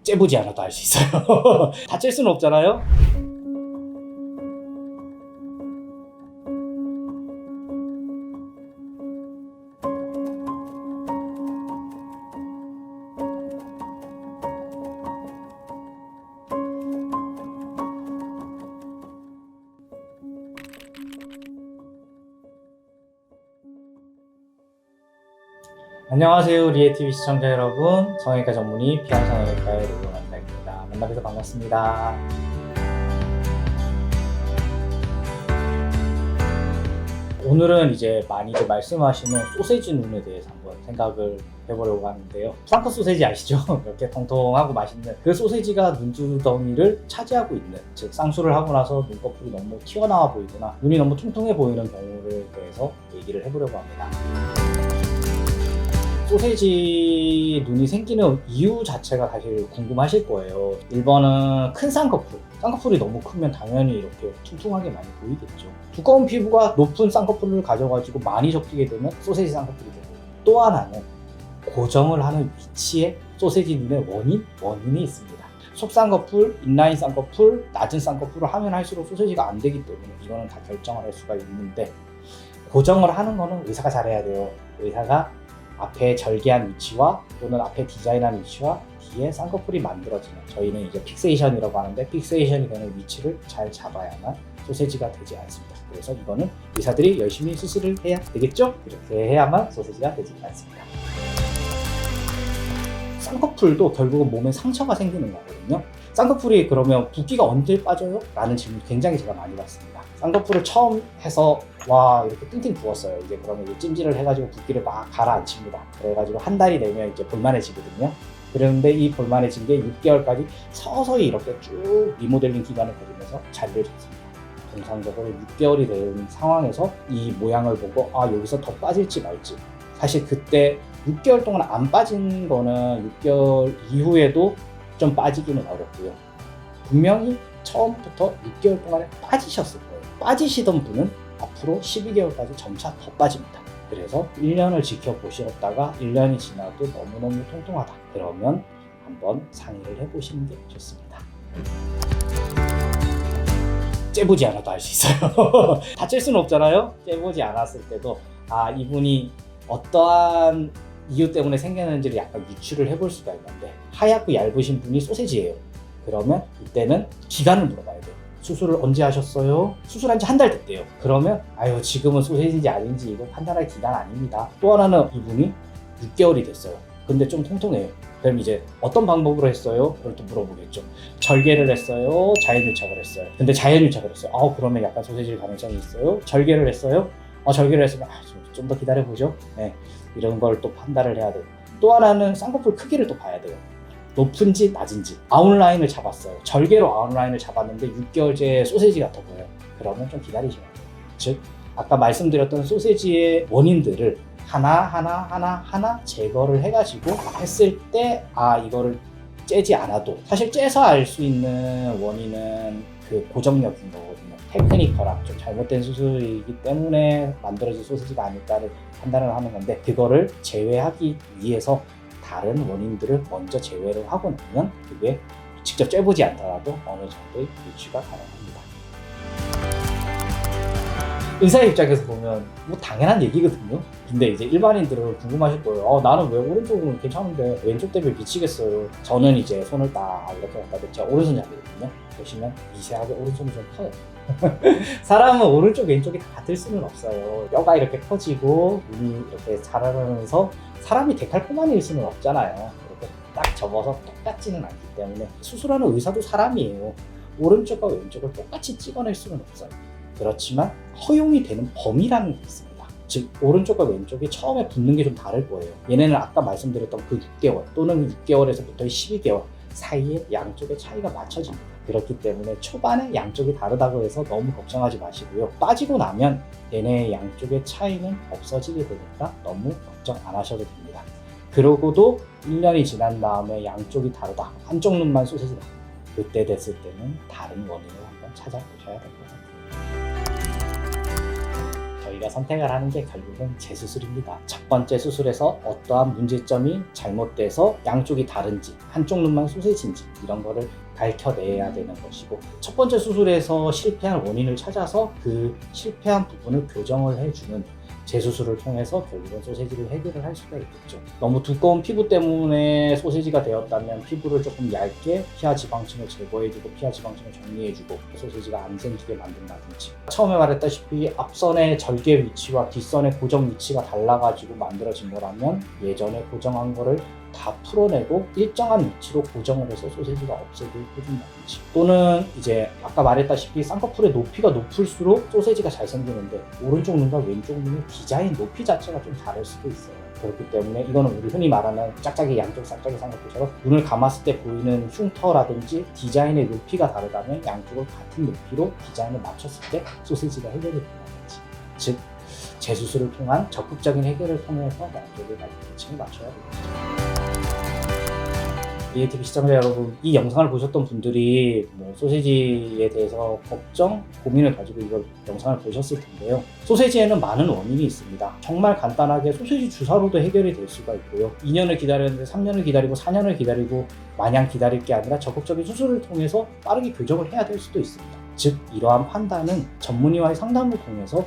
째보지 않아도 알 수 있어요. 다 찔 수는 없잖아요. 안녕하세요, 리에TV 시청자 여러분. 성형외과 전문의 피아성형외과의 로건원장입니다. 만나뵈서 반갑습니다. 오늘은 이제 많이들 말씀하시는 소세지 눈에 대해서 한번 생각을 해보려고 하는데요. 프랑크 소세지 아시죠? 이렇게 통통하고 맛있는 그 소세지가 눈두덩이를 차지하고 있는, 즉 쌍수를 하고 나서 눈꺼풀이 너무 튀어나와 보이거나 눈이 너무 퉁퉁해 보이는 경우에 대해서 얘기를 해보려고 합니다. 소세지 눈이 생기는 이유 자체가 사실 궁금하실 거예요. 1번은 큰 쌍꺼풀. 쌍꺼풀이 너무 크면 당연히 이렇게 퉁퉁하게 많이 보이겠죠. 두꺼운 피부가 높은 쌍꺼풀을 가져가지고 많이 접히게 되면 소세지 쌍꺼풀이 되고, 또 하나는 고정을 하는 위치에 소세지 눈의 원인이 있습니다. 속쌍꺼풀, 인라인 쌍꺼풀, 낮은 쌍꺼풀을 하면 할수록 소세지가 안 되기 때문에 이거는 다 결정을 할 수가 있는데, 고정을 하는 거는 의사가 잘해야 돼요. 의사가 앞에 절개한 위치와 또는 앞에 디자인한 위치와 뒤에 쌍꺼풀이 만들어지는, 저희는 이제 픽세이션이라고 하는데, 픽세이션이 되는 위치를 잘 잡아야만 소세지가 되지 않습니다. 그래서 이거는 의사들이 열심히 수술을 해야 되겠죠? 이렇게 해야만 소세지가 되지 않습니다. 쌍꺼풀도 결국은 몸에 상처가 생기는 거거든요. 쌍꺼풀이 그러면 붓기가 언제 빠져요? 라는 질문 굉장히 제가 많이 받습니다. 쌍꺼풀을 처음 해서 와 이렇게 띵띵 부었어요. 이제 그러면 이제 찜질을 해가지고 붓기를 막 가라앉힙니다. 그래가지고 한 달이 되면 이제 볼만해지거든요. 그런데 이 볼만해진 게 6개월까지 서서히 이렇게 쭉 리모델링 기간을 거두면서 자리를 잡습니다. 통상적으로 6개월이 된 상황에서 이 모양을 보고 아 여기서 더 빠질지 말지, 사실 그때 6개월 동안 안 빠진 거는 6개월 이후에도 좀 빠지기는 어렵고요. 분명히 처음부터 6개월 동안에 빠지셨을 거예요. 빠지시던 분은 앞으로 12개월까지 점차 더 빠집니다. 그래서 1년을 지켜보셨다가 1년이 지나도 너무너무 통통하다, 그러면 한번 상의를 해보시는 게 좋습니다. 째보지 않아도 알 수 있어요. 다 찔 수는 없잖아요. 째보지 않았을 때도 아 이분이 어떠한 이유 때문에 생겼는지를 약간 유추를 해볼 수가 있는데, 하얗고 얇으신 분이 소세지예요. 그러면 이때는 기간을 물어봐야 돼요. 수술을 언제 하셨어요? 수술한 지 한 달 됐대요. 그러면 아유 지금은 소세지인지 아닌지 이거 판단할 기간 아닙니다. 또 하나는 이분이 6개월이 됐어요. 근데 좀 통통해요. 그럼 이제 어떤 방법으로 했어요? 그걸 또 물어보겠죠. 절개를 했어요? 자연유착을 했어요? 근데 자연유착을 했어요. 그러면 약간 소세지일 가능성이 있어요. 절개를 했어요? 절개를 했으면 좀 더 기다려보죠. 네, 이런 걸 또 판단을 해야 돼요. 또 하나는 쌍꺼풀 크기를 또 봐야 돼요. 높은지 낮은지. 아웃라인을 잡았어요. 절개로 아웃라인을 잡았는데 6개월째 소세지 같아 보여요. 그러면 좀 기다리셔야 돼요. 즉 아까 말씀드렸던 소세지의 원인들을 하나 제거를 해가지고 했을 때 이거를 째지 않아도, 사실 째서 알 수 있는 원인은 그 고정력인 거거든요. 테크니컬한 좀 잘못된 수술이기 때문에 만들어진 소세지가 아닐까를 판단을 하는 건데, 그거를 제외하기 위해서 다른 원인들을 먼저 제외를 하고 나면 그게 직접 째보지 않더라도 어느 정도의 유추가 가능합니다. 의사 입장에서 보면 뭐 당연한 얘기거든요. 근데 이제 일반인들은 궁금하실 거예요. 나는 왜 오른쪽은 괜찮은데 왼쪽 때문에 미치겠어요. 저는 이제 손을 딱 이렇게 갖다 대고, 제가 오른손잡이거든요. 보시면 미세하게 오른손이 좀 커요. 사람은 오른쪽 왼쪽이 다 같을 수는 없어요. 뼈가 이렇게 커지고 눈이 이렇게 자라면서 사람이 데칼코마니일 수는 없잖아요. 이렇게 딱 접어서 똑같지는 않기 때문에 수술하는 의사도 사람이에요. 오른쪽과 왼쪽을 똑같이 찍어낼 수는 없어요. 그렇지만 허용이 되는 범위라는 게 있습니다. 즉 오른쪽과 왼쪽이 처음에 붙는 게 좀 다를 거예요. 얘네는 아까 말씀드렸던 그 6개월 또는 6개월에서부터 12개월 사이에 양쪽의 차이가 맞춰집니다. 그렇기 때문에 초반에 양쪽이 다르다고 해서 너무 걱정하지 마시고요. 빠지고 나면 얘네의 양쪽의 차이는 없어지게 되니까 너무 걱정 안 하셔도 됩니다. 그러고도 1년이 지난 다음에 양쪽이 다르다, 한쪽 눈만 소세지다, 그때 됐을 때는 다른 원인을 한번 찾아보셔야 될 것 같아요. 저희가 선택을 하는 게 결국은 재수술입니다. 첫 번째 수술에서 어떠한 문제점이 잘못돼서 양쪽이 다른지, 한쪽 눈만 소세지인지 이런 거를 밝혀내야 되는 것이고, 첫 번째 수술에서 실패한 원인을 찾아서 그 실패한 부분을 교정을 해주는 재수술을 통해서 결국은 소세지를 해결을 할 수가 있겠죠. 너무 두꺼운 피부 때문에 소세지가 되었다면 피부를 조금 얇게 피하 지방층을 제거해주고 피하 지방층을 정리해주고 소세지가 안 생기게 만든다든지, 처음에 말했다시피 앞선의 절개 위치와 뒷선의 고정 위치가 달라가지고 만들어진 거라면 예전에 고정한 거를 다 풀어내고 일정한 위치로 고정을 해서 소세지가 없어지게 해준다든지, 또는 이제 아까 말했다시피 쌍꺼풀의 높이가 높을수록 소세지가 잘 생기는데 오른쪽 눈과 왼쪽 눈의 디자인 높이 자체가 좀 다를 수도 있어요. 그렇기 때문에 이거는 우리 흔히 말하는 짝짝이 양쪽 짝짝이 쌍꺼풀처럼 눈을 감았을 때 보이는 흉터라든지 디자인의 높이가 다르다면 양쪽을 같은 높이로 디자인을 맞췄을 때 소세지가 해결이 된다든지, 즉 재수술을 통한 적극적인 해결을 통해서 양쪽의 맞춤을 맞춰야 됩니다. 리에이티브 시청자 여러분, 이 영상을 보셨던 분들이 소세지에 대해서 걱정, 고민을 가지고 이걸 영상을 보셨을 텐데요. 소세지에는 많은 원인이 있습니다. 정말 간단하게 소세지 주사로도 해결이 될 수가 있고요. 2년을 기다렸는데 3년을 기다리고 4년을 기다리고 마냥 기다릴 게 아니라 적극적인 수술을 통해서 빠르게 교정을 해야 될 수도 있습니다. 즉 이러한 판단은 전문의와의 상담을 통해서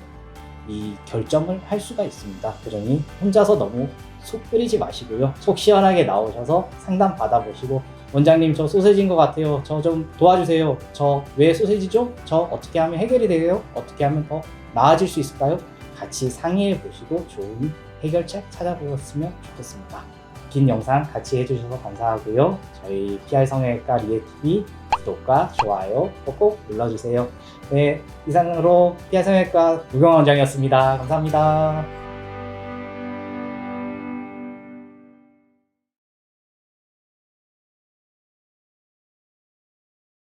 이 결정을 할 수가 있습니다. 그러니 혼자서 너무 속 끓이지 마시고요. 속 시원하게 나오셔서 상담 받아보시고, 원장님 저 소세지인 것 같아요. 저 좀 도와주세요. 저 왜 소세지죠? 저 어떻게 하면 해결이 돼요? 어떻게 하면 더 나아질 수 있을까요? 같이 상의해 보시고 좋은 해결책 찾아보셨으면 좋겠습니다. 긴 영상 같이 해주셔서 감사하고요. 저희 PR성형외과 리에TV 구독과 좋아요 꼭꼭 눌러주세요. 네, 이상으로 PR성형외과 우경원 원장이었습니다. 감사합니다.